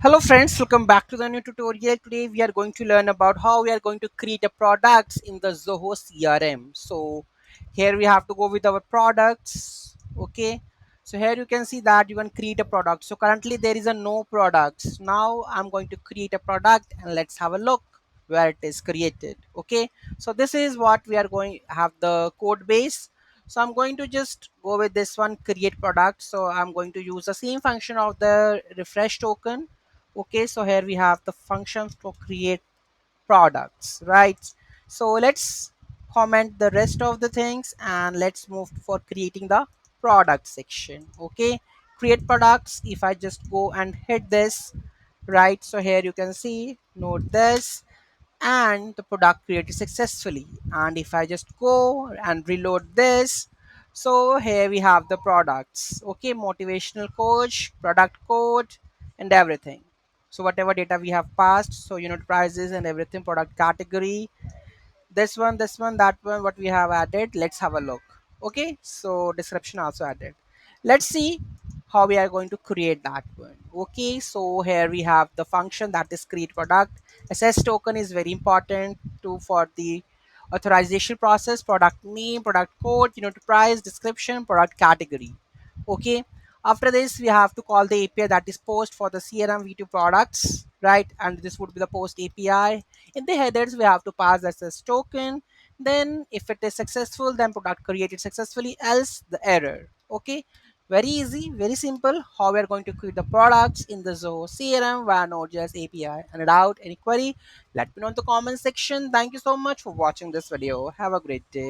Hello friends, welcome back to the new tutorial. Today we are going to learn about how we are going to create a products in the Zoho CRM. So here we have to go with our products. Okay. So here you can see that you can create a product. So currently there is a no products. Now I'm going to create a product and let's have a look where it is created. Okay. So this is what we are going have the code base. So I'm going to just go with this one, create product. So I'm going to use the same function of the refresh token. Okay, so here we have the functions to create products, right? So let's comment the rest of the things and let's move for creating the product section. Okay, create products. If I just go and hit this, right, so here you can see note this and the product created successfully. And if I just go and reload this, so here we have the products. Okay, motivational coach, product code, and everything. So whatever data we have passed, so unit prices and everything, product category, this one, that one, what we have added. Let's have a look. Okay, so description also added. Let's see how we are going to create that one. Okay, so here we have the function that is create product. Ss token is very important to for the authorization process. Product name, product code, unit price, description, product category. Okay, after this we have to call the API that is post for the CRM v2 products, right? And this would be the post API. In the headers we have to pass as token. Then if it is successful, then product created successfully, else the error. Okay, very easy, very simple how we are going to create the products in the Zoho CRM via Node.js API. And without any query, let me know in the comment section. Thank you so much for watching this video. Have a great day.